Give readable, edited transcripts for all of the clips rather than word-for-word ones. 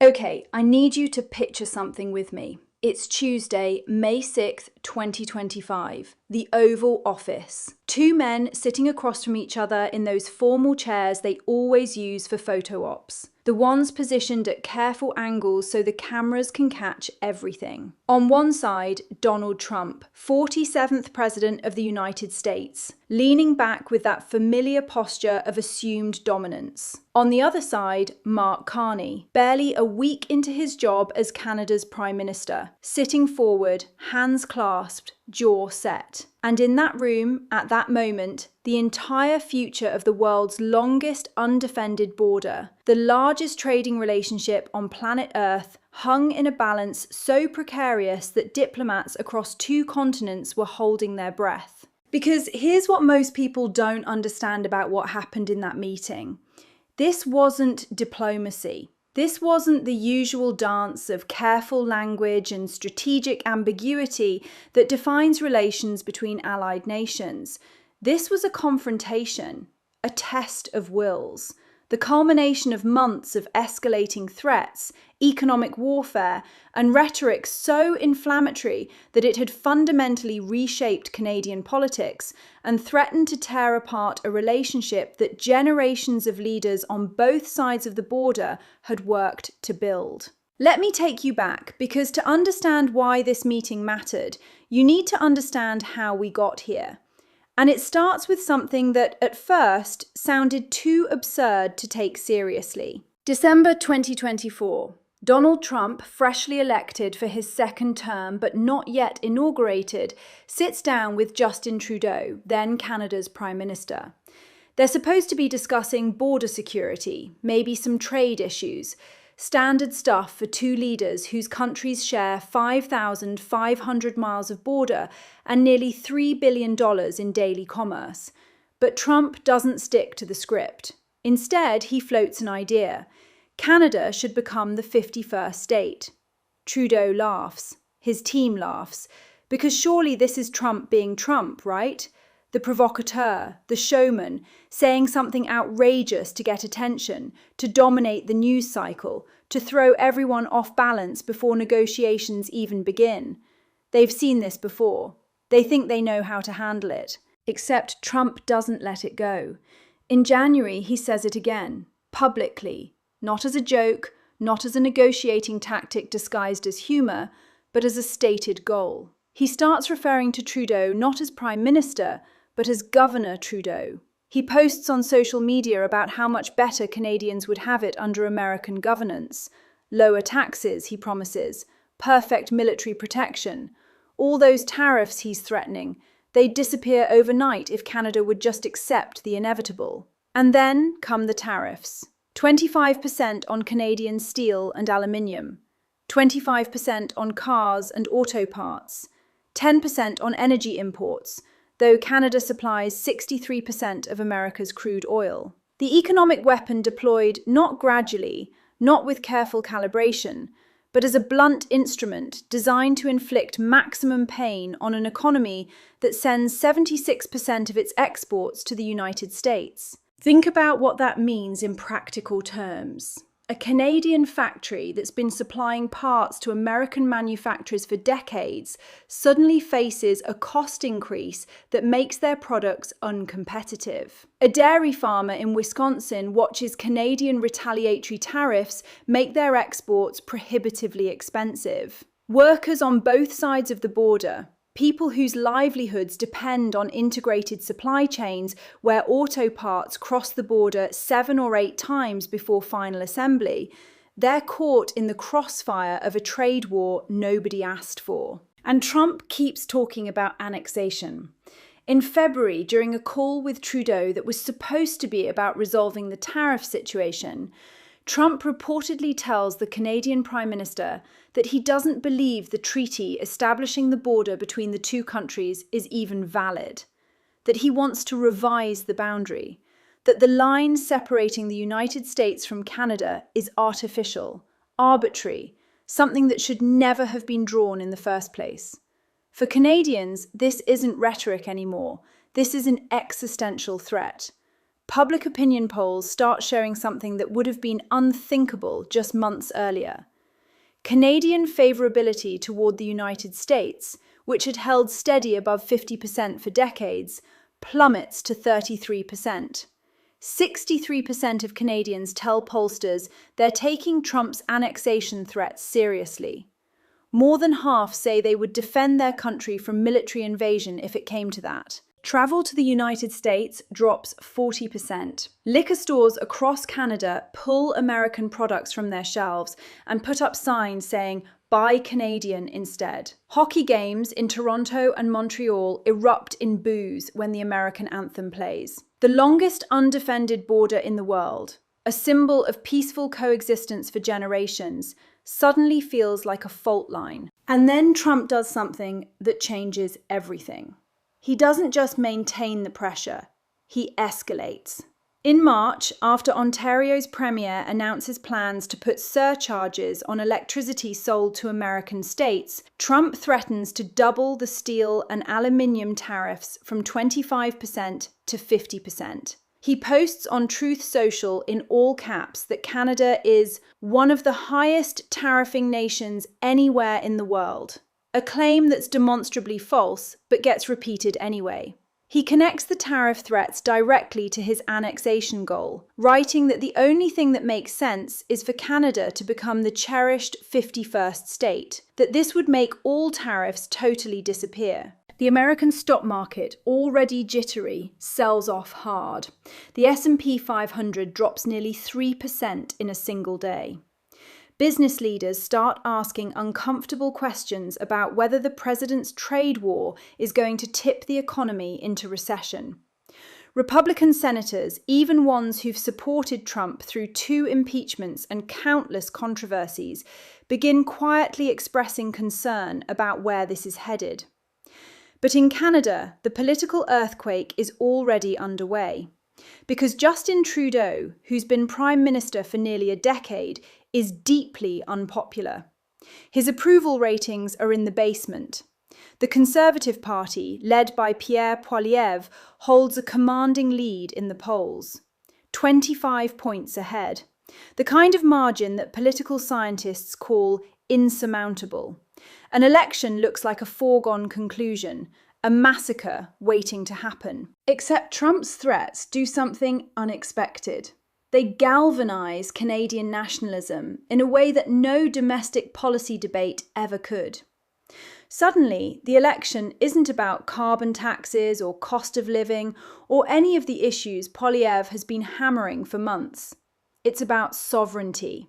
Okay, I need you to picture something with me. It's Tuesday, May 6th, 2025, the Oval Office. Two men sitting across from each other in those formal chairs they always use for photo ops. The ones positioned at careful angles so the cameras can catch everything. On one side, Donald Trump, 47th President of the United States, leaning back with that familiar posture of assumed dominance. On the other side, Mark Carney, barely a week into his job as Canada's Prime Minister, sitting forward, hands clasped, jaw set. And in that room, at that moment, the entire future of the world's longest undefended border, the largest trading relationship on planet Earth, hung in a balance so precarious that diplomats across two continents were holding their breath. Because here's what most people don't understand about what happened in that meeting. This wasn't diplomacy. This wasn't the usual dance of careful language and strategic ambiguity that defines relations between allied nations. This was a confrontation, a test of wills, the culmination of months of escalating threats, economic warfare, and rhetoric so inflammatory that it had fundamentally reshaped Canadian politics and threatened to tear apart a relationship that generations of leaders on both sides of the border had worked to build. Let me take you back, because to understand why this meeting mattered, you need to understand how we got here. And it starts with something that, at first, sounded too absurd to take seriously. December 2024. Donald Trump, freshly elected for his second term but not yet inaugurated, sits down with Justin Trudeau, then Canada's Prime Minister. They're supposed to be discussing border security, maybe some trade issues. Standard stuff for two leaders whose countries share 5,500 miles of border and nearly $3 billion in daily commerce. But Trump doesn't stick to the script. Instead, he floats an idea. Canada should become the 51st state. Trudeau laughs. His team laughs. Because surely this is Trump being Trump, right? The provocateur, the showman, saying something outrageous to get attention, to dominate the news cycle, to throw everyone off balance before negotiations even begin. They've seen this before. They think they know how to handle it. Except Trump doesn't let it go. In January, he says it again, publicly, not as a joke, not as a negotiating tactic disguised as humour, but as a stated goal. He starts referring to Trudeau not as Prime Minister, but as Governor Trudeau. He posts on social media about how much better Canadians would have it under American governance. Lower taxes, he promises. Perfect military protection. All those tariffs he's threatening, they'd disappear overnight if Canada would just accept the inevitable. And then come the tariffs. 25% on Canadian steel and aluminium. 25% on cars and auto parts. 10% on energy imports, though Canada supplies 63% of America's crude oil. The economic weapon deployed not gradually, not with careful calibration, but as a blunt instrument designed to inflict maximum pain on an economy that sends 76% of its exports to the United States. Think about what that means in practical terms. A Canadian factory that's been supplying parts to American manufacturers for decades suddenly faces a cost increase that makes their products uncompetitive. A dairy farmer in Wisconsin watches Canadian retaliatory tariffs make their exports prohibitively expensive. Workers on both sides of the border, people whose livelihoods depend on integrated supply chains where auto parts cross the border 7 or 8 times before final assembly, they're caught in the crossfire of a trade war nobody asked for. And Trump keeps talking about annexation. In February, during a call with Trudeau that was supposed to be about resolving the tariff situation, Trump reportedly tells the Canadian Prime Minister that he doesn't believe the treaty establishing the border between the two countries is even valid, that he wants to revise the boundary, that the line separating the United States from Canada is artificial, arbitrary, something that should never have been drawn in the first place. For Canadians, this isn't rhetoric anymore. This is an existential threat. public opinion polls start showing something that would have been unthinkable just months earlier. Canadian favourability toward the United States, which had held steady above 50% for decades, plummets to 33%. 63% of Canadians tell pollsters they're taking Trump's annexation threats seriously. More than half say they would defend their country from military invasion if it came to that. Travel to the United States drops 40%. Liquor stores across Canada pull American products from their shelves and put up signs saying, "Buy Canadian" instead. Hockey games in Toronto and Montreal erupt in boos when the American anthem plays. The longest undefended border in the world, a symbol of peaceful coexistence for generations, suddenly feels like a fault line. And then Trump does something that changes everything. He doesn't just maintain the pressure, he escalates. In March, after Ontario's Premier announces plans to put surcharges on electricity sold to American states, Trump threatens to double the steel and aluminium tariffs from 25% to 50%. He posts on Truth Social in all caps that Canada is one of the highest tariffing nations anywhere in the world. A claim that's demonstrably false, but gets repeated anyway. He connects the tariff threats directly to his annexation goal, writing that the only thing that makes sense is for Canada to become the cherished 51st state, that this would make all tariffs totally disappear. The American stock market, already jittery, sells off hard. The S&P 500 drops nearly 3% in a single day. Business leaders start asking uncomfortable questions about whether the president's trade war is going to tip the economy into recession. Republican senators, even ones who've supported Trump through 2 impeachments and countless controversies, begin quietly expressing concern about where this is headed. But in Canada, the political earthquake is already underway. Because Justin Trudeau, who's been Prime Minister for nearly a decade, is deeply unpopular. His approval ratings are in the basement. The Conservative Party, led by Pierre Poilievre, holds a commanding lead in the polls, 25 points ahead, the kind of margin that political scientists call insurmountable. An election looks like a foregone conclusion, a massacre waiting to happen. Except Trump's threats do something unexpected. They galvanise Canadian nationalism in a way that no domestic policy debate ever could. Suddenly, the election isn't about carbon taxes or cost of living or any of the issues Poilievre has been hammering for months. It's about sovereignty.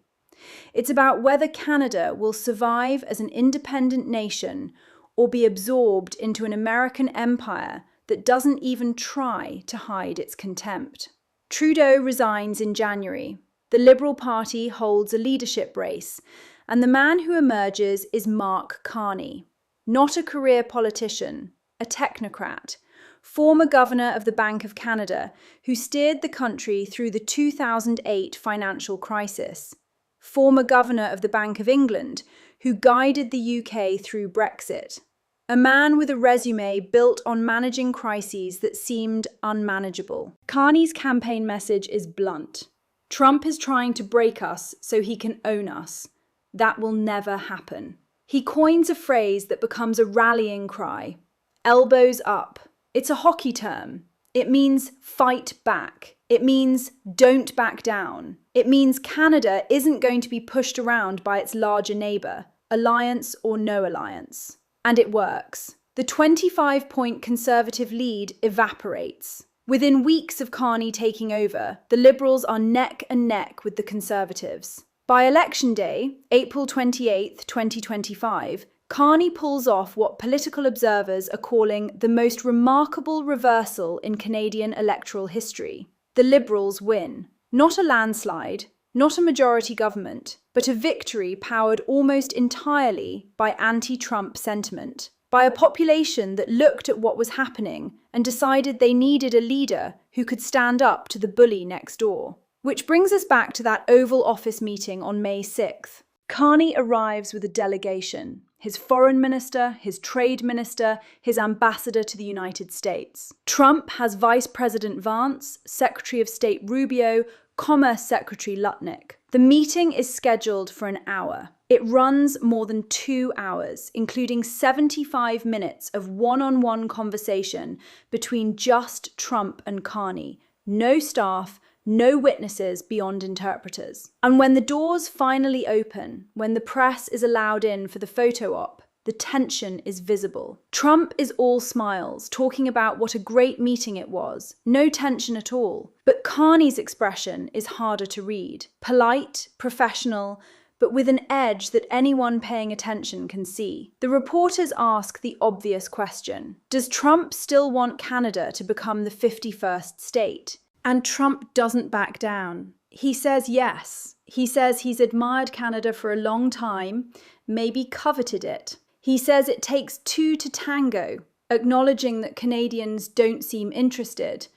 It's about whether Canada will survive as an independent nation or be absorbed into an American empire that doesn't even try to hide its contempt. Trudeau resigns in January. The Liberal Party holds a leadership race, and the man who emerges is Mark Carney. Not a career politician, a technocrat, former governor of the Bank of Canada, who steered the country through the 2008 financial crisis. Former governor of the Bank of England, who guided the UK through Brexit. A man with a resume built on managing crises that seemed unmanageable. Carney's campaign message is blunt. Trump is trying to break us so he can own us. That will never happen. He coins a phrase that becomes a rallying cry. Elbows up. It's a hockey term. It means fight back. It means don't back down. It means Canada isn't going to be pushed around by its larger neighbour, alliance or no alliance. And it works. The 25-point Conservative lead evaporates. Within weeks of Carney taking over, the Liberals are neck and neck with the Conservatives. By election day, April 28, 2025, Carney pulls off what political observers are calling the most remarkable reversal in Canadian electoral history. The Liberals win. Not a landslide, not a majority government, but a victory powered almost entirely by anti-Trump sentiment, by a population that looked at what was happening and decided they needed a leader who could stand up to the bully next door. Which brings us back to that Oval Office meeting on May 6th. Carney arrives with a delegation. his foreign minister, his trade minister, his ambassador to the United States. Trump has Vice President Vance, Secretary of State Rubio, Commerce Secretary Lutnick. The meeting is scheduled for an hour. It runs more than 2 hours, including 75 minutes of one-on-one conversation between just Trump and Carney. No staff, no witnesses beyond interpreters. And when the doors finally open, when the press is allowed in for the photo op, the tension is visible. Trump is all smiles, talking about what a great meeting it was. No tension at all. But Carney's expression is harder to read. Polite, professional, but with an edge that anyone paying attention can see. The reporters ask the obvious question: does Trump still want Canada to become the 51st state? And Trump doesn't back down. He says yes. He says he's admired Canada for a long time, maybe coveted it. He says it takes two to tango, acknowledging that Canadians don't seem interested.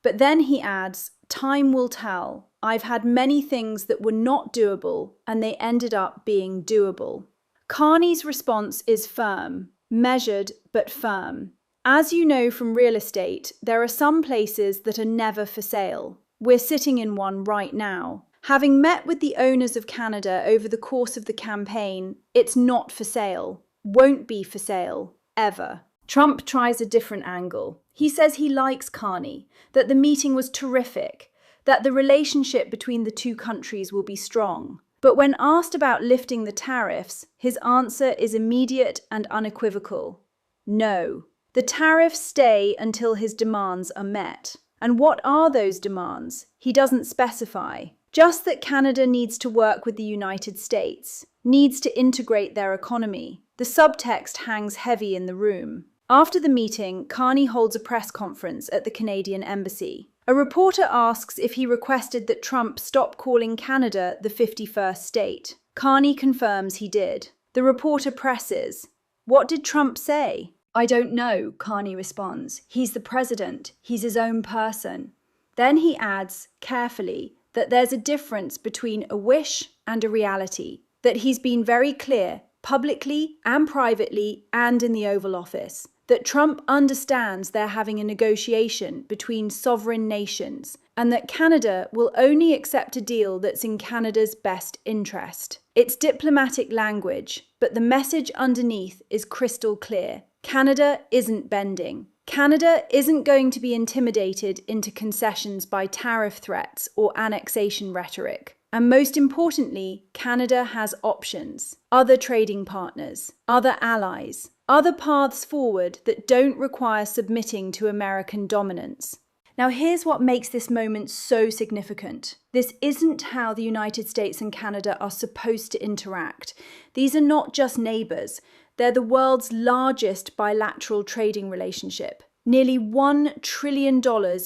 But then he adds, time will tell. I've had many things that were not doable, and they ended up being doable. Carney's response is firm, measured but firm. As you know from real estate, there are some places that are never for sale. We're sitting in one right now. Having met with the owners of Canada over the course of the campaign, it's not for sale. Won't be for sale, ever. Trump tries a different angle. He says he likes Carney, that the meeting was terrific, that the relationship between the two countries will be strong. But when asked about lifting the tariffs, his answer is immediate and unequivocal. No. The tariffs stay until his demands are met. And what are those demands? He doesn't specify. Just that Canada needs to work with the United States, needs to integrate their economy. The subtext hangs heavy in the room. After the meeting, Carney holds a press conference at the Canadian Embassy. A reporter asks if he requested that Trump stop calling Canada the 51st state. Carney confirms he did. The reporter presses, "What did Trump say?" "I don't know," Carney responds. "He's the president. He's his own person." Then he adds, carefully, that there's a difference between a wish and a reality, that he's been very clear, publicly and privately and in the Oval Office, that Trump understands they're having a negotiation between sovereign nations, and that Canada will only accept a deal that's in Canada's best interest. It's diplomatic language, but the message underneath is crystal clear. Canada isn't bending. Canada isn't going to be intimidated into concessions by tariff threats or annexation rhetoric. And most importantly, Canada has options, other trading partners, other allies, other paths forward that don't require submitting to American dominance. Now here's what makes this moment so significant. This isn't how the United States and Canada are supposed to interact. These are not just neighbours. They're the world's largest bilateral trading relationship. Nearly $1 trillion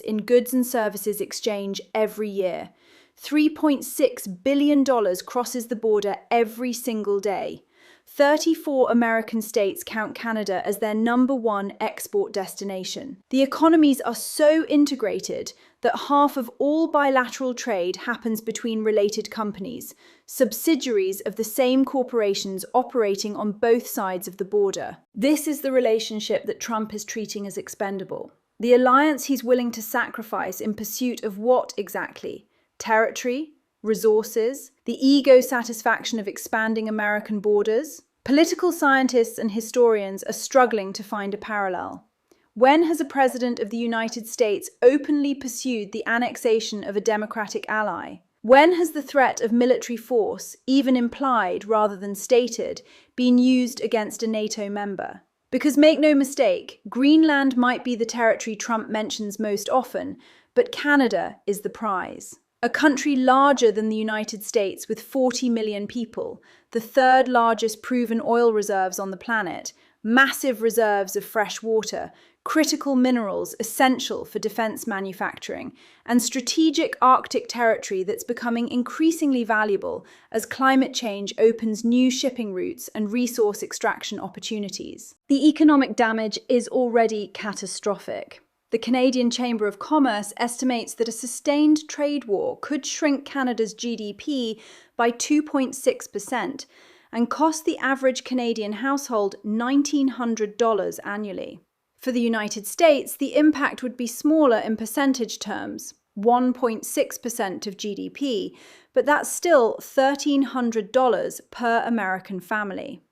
in goods and services exchange every year. $3.6 billion crosses the border every single day. 34 American states count Canada as their #1 export destination. The economies are so integrated that half of all bilateral trade happens between related companies, subsidiaries of the same corporations operating on both sides of the border. This is the relationship that Trump is treating as expendable. The alliance he's willing to sacrifice in pursuit of what exactly? Territory? Resources, the ego satisfaction of expanding American borders. Political scientists and historians are struggling to find a parallel. When has a president of the United States openly pursued the annexation of a democratic ally? When has the threat of military force, even implied rather than stated, been used against a NATO member? Because make no mistake, Greenland might be the territory Trump mentions most often, but Canada is the prize. A country larger than the United States with 40 million people, the third largest proven oil reserves on the planet, massive reserves of fresh water, critical minerals essential for defense manufacturing, and strategic Arctic territory that's becoming increasingly valuable as climate change opens new shipping routes and resource extraction opportunities. The economic damage is already catastrophic. The Canadian Chamber of Commerce estimates that a sustained trade war could shrink Canada's GDP by 2.6%, and cost the average Canadian household $1,900 annually. For the United States, the impact would be smaller in percentage terms, 1.6% of GDP, but that's still $1,300 per American family.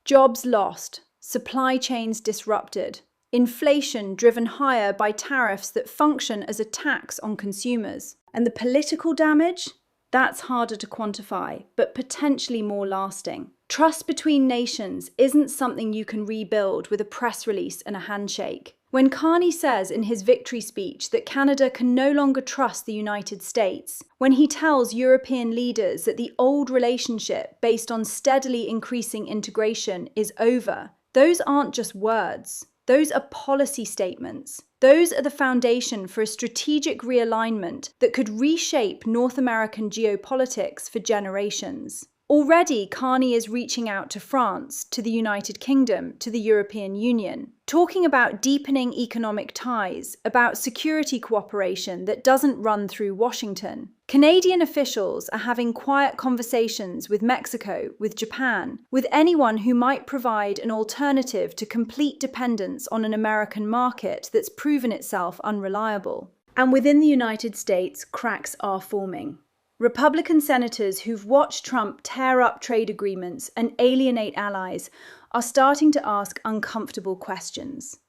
Jobs lost, supply chains disrupted, inflation driven higher by tariffs that function as a tax on consumers. And the political damage? That's harder to quantify, but potentially more lasting. Trust between nations isn't something you can rebuild with a press release and a handshake. When Carney says in his victory speech that Canada can no longer trust the United States, when he tells European leaders that the old relationship based on steadily increasing integration is over, those aren't just words. Those are policy statements. Those are the foundation for a strategic realignment that could reshape North American geopolitics for generations. Already, Carney is reaching out to France, to the United Kingdom, to the European Union, talking about deepening economic ties, about security cooperation that doesn't run through Washington. Canadian officials are having quiet conversations with Mexico, with Japan, with anyone who might provide an alternative to complete dependence on an American market that's proven itself unreliable. And within the United States, cracks are forming. Republican senators who've watched Trump tear up trade agreements and alienate allies are starting to ask uncomfortable questions.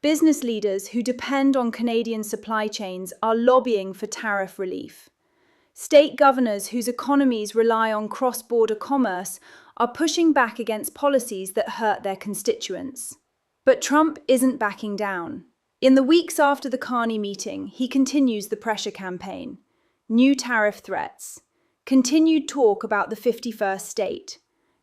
Business leaders who depend on Canadian supply chains are lobbying for tariff relief. State governors whose economies rely on cross-border commerce are pushing back against policies that hurt their constituents. But Trump isn't backing down. In the weeks after the Carney meeting, he continues the pressure campaign. New tariff threats, continued talk about the 51st state,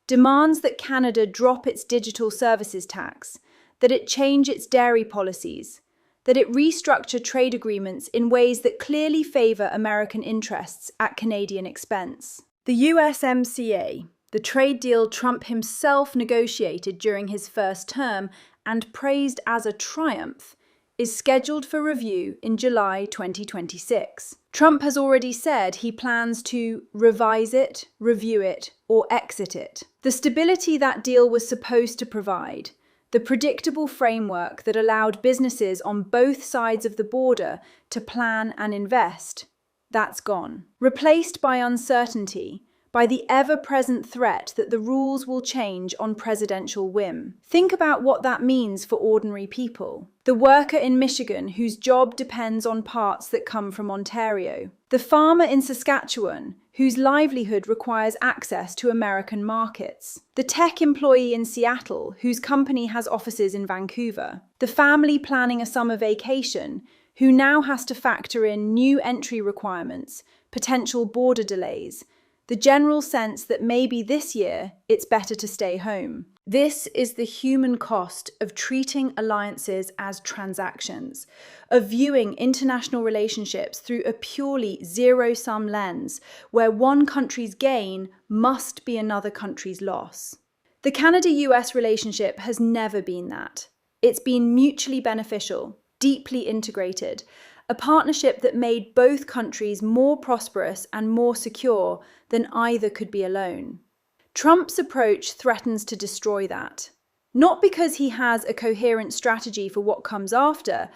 demands that Canada drop its digital services tax, that it change its dairy policies, that it restructure trade agreements in ways that clearly favour American interests at Canadian expense. The USMCA, the trade deal Trump himself negotiated during his first term and praised as a triumph, is scheduled for review in July 2026. Trump has already said he plans to revise it, review it, or exit it. The stability that deal was supposed to provide, the predictable framework that allowed businesses on both sides of the border to plan and invest, that's gone. Replaced by uncertainty, by the ever-present threat that the rules will change on presidential whim. Think about what that means for ordinary people. The worker in Michigan whose job depends on parts that come from Ontario. The farmer in Saskatchewan whose livelihood requires access to American markets. The tech employee in Seattle whose company has offices in Vancouver. The family planning a summer vacation who now has to factor in new entry requirements, potential border delays, the general sense that maybe this year it's better to stay home. This is the human cost of treating alliances as transactions, of viewing international relationships through a purely zero-sum lens, where one country's gain must be another country's loss. The Canada-US relationship has never been that. It's been mutually beneficial, deeply integrated, a partnership that made both countries more prosperous and more secure than either could be alone. Trump's approach threatens to destroy that. Not because he has a coherent strategy for what comes after,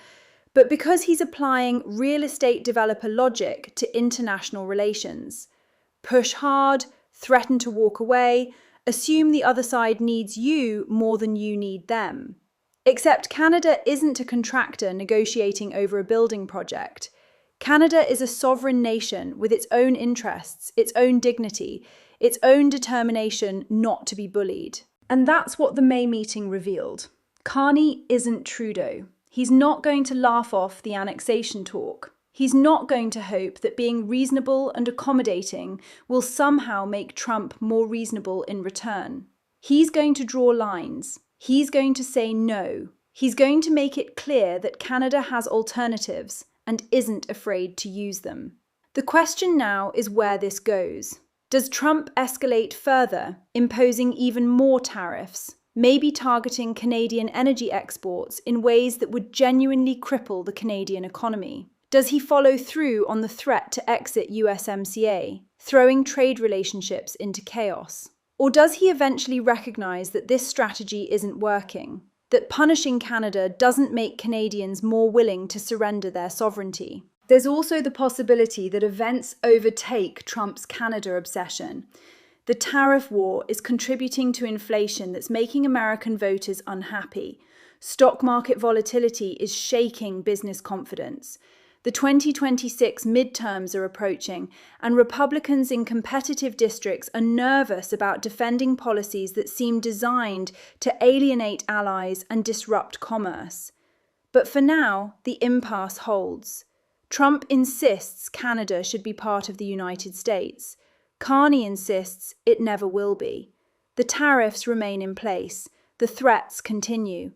but because he's applying real estate developer logic to international relations. Push hard, threaten to walk away, assume the other side needs you more than you need them. Except Canada isn't a contractor negotiating over a building project. Canada is a sovereign nation with its own interests, its own dignity, its own determination not to be bullied. And that's what the May meeting revealed. Carney isn't Trudeau. He's not going to laugh off the annexation talk. He's not going to hope that being reasonable and accommodating will somehow make Trump more reasonable in return. He's going to draw lines. He's going to say no. He's going to make it clear that Canada has alternatives and isn't afraid to use them. The question now is where this goes. Does Trump escalate further, imposing even more tariffs, maybe targeting Canadian energy exports in ways that would genuinely cripple the Canadian economy? Does he follow through on the threat to exit USMCA, throwing trade relationships into chaos? Or does he eventually recognize that this strategy isn't working? That punishing Canada doesn't make Canadians more willing to surrender their sovereignty? There's also the possibility that events overtake Trump's Canada obsession. The tariff war is contributing to inflation that's making American voters unhappy. Stock market volatility is shaking business confidence. The 2026 midterms are approaching, and Republicans in competitive districts are nervous about defending policies that seem designed to alienate allies and disrupt commerce. But for now, the impasse holds. Trump insists Canada should be part of the United States. Carney insists it never will be. The tariffs remain in place. The threats continue.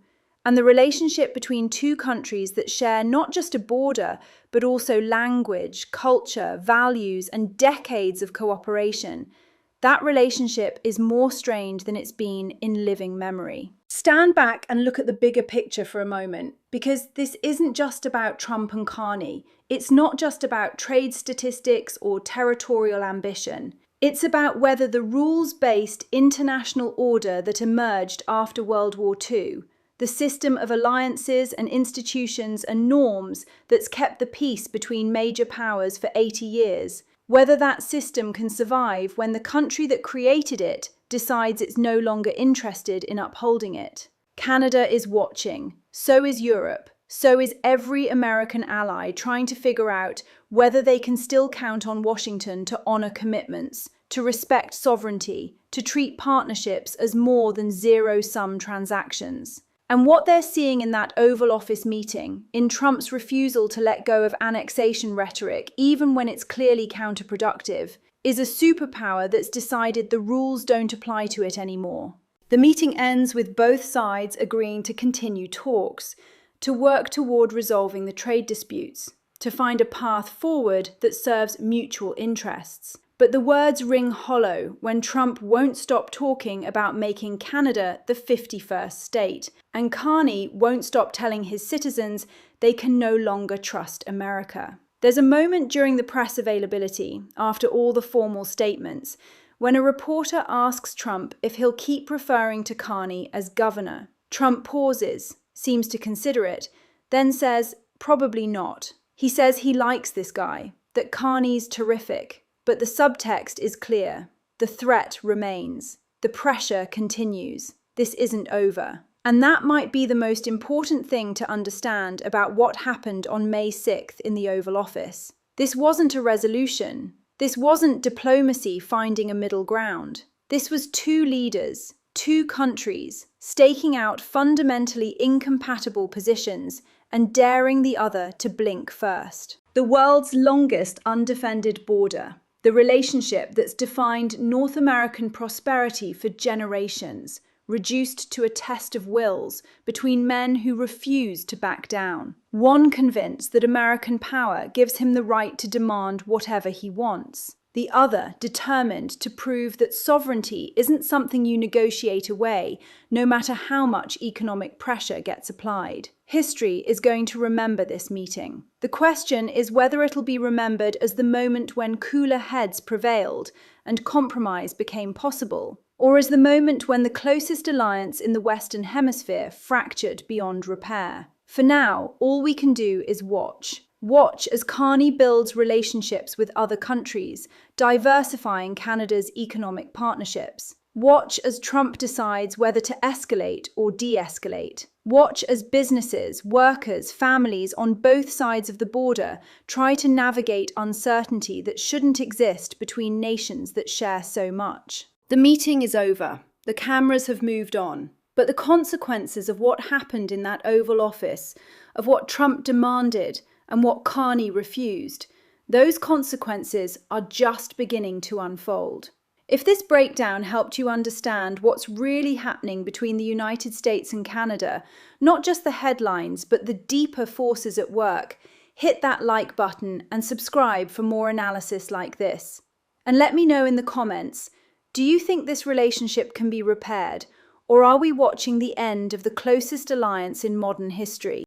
And the relationship between two countries that share not just a border, but also language, culture, values, and decades of cooperation, that relationship is more strained than it's been in living memory. Stand back and look at the bigger picture for a moment, because this isn't just about Trump and Carney. It's not just about trade statistics or territorial ambition. It's about whether the rules-based international order that emerged after World War II, the system of alliances and institutions and norms that's kept the peace between major powers for 80 years, whether that system can survive when the country that created it decides it's no longer interested in upholding it. Canada is watching. So is Europe. So is every American ally trying to figure out whether they can still count on Washington to honor commitments, to respect sovereignty, to treat partnerships as more than zero-sum transactions. And what they're seeing in that Oval Office meeting, in Trump's refusal to let go of annexation rhetoric, even when it's clearly counterproductive, is a superpower that's decided the rules don't apply to it anymore. The meeting ends with both sides agreeing to continue talks, to work toward resolving the trade disputes, to find a path forward that serves mutual interests. But the words ring hollow when Trump won't stop talking about making Canada the 51st state, and Carney won't stop telling his citizens they can no longer trust America. There's a moment during the press availability, after all the formal statements, when a reporter asks Trump if he'll keep referring to Carney as governor. Trump pauses, seems to consider it, then says, probably not. He says he likes this guy, that Carney's terrific. But the subtext is clear. The threat remains. The pressure continues. This isn't over. And that might be the most important thing to understand about what happened on May 6th in the Oval Office. This wasn't a resolution. This wasn't diplomacy finding a middle ground. This was two leaders, two countries, staking out fundamentally incompatible positions and daring the other to blink first. The world's longest undefended border. The relationship that's defined North American prosperity for generations, reduced to a test of wills between men who refuse to back down. One convinced that American power gives him the right to demand whatever he wants. The other determined to prove that sovereignty isn't something you negotiate away, no matter how much economic pressure gets applied. History is going to remember this meeting. The question is whether it'll be remembered as the moment when cooler heads prevailed and compromise became possible, or as the moment when the closest alliance in the Western Hemisphere fractured beyond repair. For now, all we can do is watch. Watch as Carney builds relationships with other countries, diversifying Canada's economic partnerships. Watch as Trump decides whether to escalate or de-escalate. Watch as businesses, workers, families on both sides of the border try to navigate uncertainty that shouldn't exist between nations that share so much. The meeting is over. The cameras have moved on. But the consequences of what happened in that Oval Office, of what Trump demanded, and what Carney refused, those consequences are just beginning to unfold. If this breakdown helped you understand what's really happening between the United States and Canada, not just the headlines, but the deeper forces at work, hit that like button and subscribe for more analysis like this. And let me know in the comments, do you think this relationship can be repaired, or are we watching the end of the closest alliance in modern history?